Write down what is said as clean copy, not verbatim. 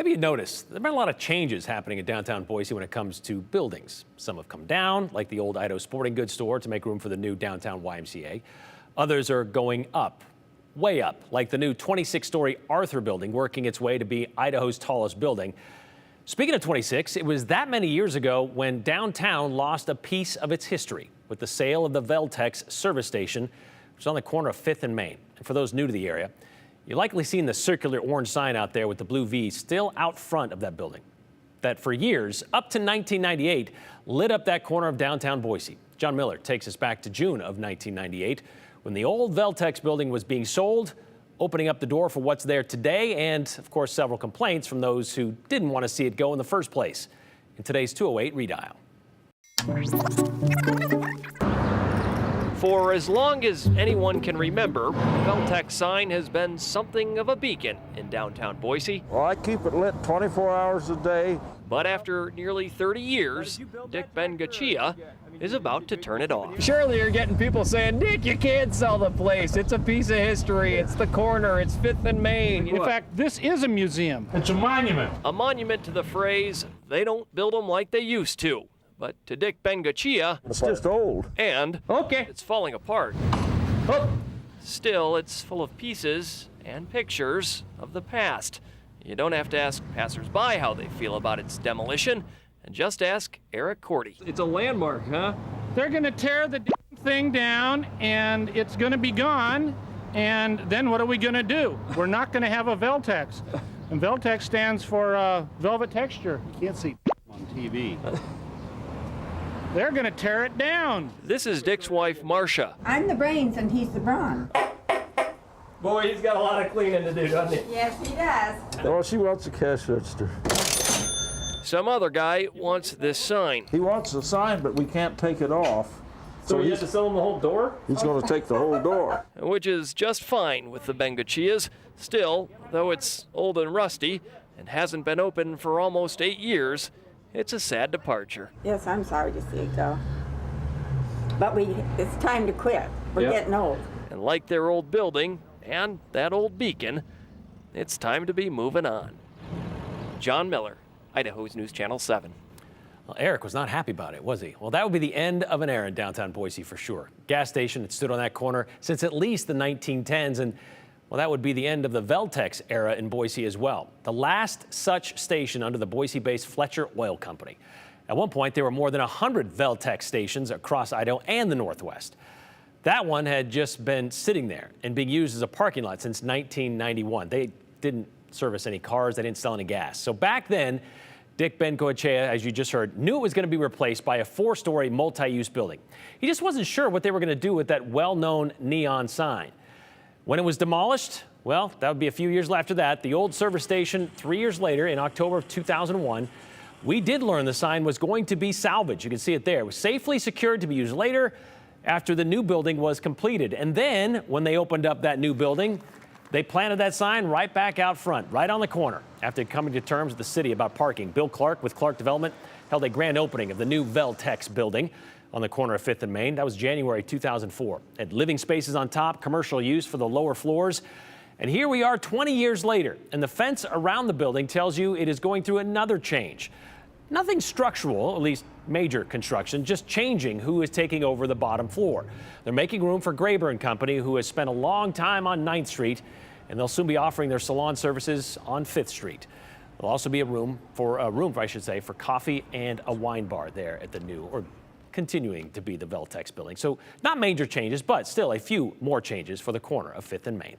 Maybe you noticed there have been a lot of changes happening in downtown Boise when it comes to buildings. Some have come down, like the old Idaho Sporting Goods store, to make room for the new downtown YMCA. Others are going up, way up, like the new 26-story Arthur building, working its way to be Idaho's tallest building. Speaking of 26, it was that many years ago when downtown lost a piece of its history with the sale of the Veltex service station, which is on the corner of 5th and Main. And for those new to the area, you've likely seen the circular orange sign out there with the blue V still out front of that building that for years, up to 1998, lit up that corner of downtown Boise. John Miller takes us back to June of 1998 when the old Veltex building was being sold, opening up the door for what's there today and, of course, several complaints from those who didn't want to see it go in the first place. In today's 208 Redial. For as long as anyone can remember, the Veltex sign has been something of a beacon in downtown Boise. Well, I keep it lit 24 hours a day. But after nearly 30 years, Dick Bengachia is about to turn it off. Surely you're getting people saying, Dick, you can't sell the place. It's a piece of history. It's the corner. It's 5th and Main. In fact, this is a museum. It's a monument. A monument to the phrase, they don't build them like they used to. But to Dick Bengachia, It's just old. and Okay. it's falling apart. Oh. Still, it's full of pieces and pictures of the past. You don't have to ask passersby how they feel about its demolition, and just ask Eric Cordy. It's a landmark, huh? They're going to tear the thing down, and it's going to be gone. And then what are we going to do? We're not going to have a Veltex. And Veltex stands for velvet texture. You can't see on TV. They're going to tear it down. This is Dick's wife, Marcia. I'm the brains and he's the brawn. Boy, he's got a lot of cleaning to do, doesn't he? Yes, he does. Well, she wants a cash register. Some other guy wants this sign. He wants the sign, but we can't take it off. So you have to sell him the whole door? He's going to take the whole door. Which is just fine with the Bengachias. Still, though it's old and rusty and hasn't been open for almost 8 years, it's a sad departure. Yes, I'm sorry to see it go. But it's time to quit. We're getting old. And like their old building and that old beacon, it's time to be moving on. John Miller, Idaho's News Channel 7. Well, Eric was not happy about it, was he? Well, that would be the end of an era in downtown Boise for sure. Gas station that stood on that corner since at least the 1910s, and well, that would be the end of the Veltex era in Boise as well. The last such station under the Boise-based Fletcher Oil Company. At one point, there were more than 100 Veltex stations across Idaho and the Northwest. That one had just been sitting there and being used as a parking lot since 1991. They didn't service any cars, they didn't sell any gas. So back then, Dick Bengachia, as you just heard, knew it was going to be replaced by a 4-story multi-use building. He just wasn't sure what they were going to do with that well-known neon sign. When it was demolished, well, that would be a few years after that. The old service station, 3 years later, in October of 2001, we did learn the sign was going to be salvaged. You can see it there. It was safely secured to be used later after the new building was completed. And then when they opened up that new building, they planted that sign right back out front, right on the corner. After coming to terms with the city about parking, Bill Clark with Clark Development held a grand opening of the new Veltex building on the corner of 5th and Main. That was January 2004. Had living spaces on top, commercial use for the lower floors. And here we are 20 years later, and the fence around the building tells you it is going through another change. Nothing structural, at least major construction, just changing who is taking over the bottom floor. They're making room for Graber and Company, who has spent a long time on 9th Street, and they'll soon be offering their salon services on 5th Street. There'll also be a room, for coffee and a wine bar there at the new, or continuing to be the Veltex building. So not major changes, but still a few more changes for the corner of 5th and Main.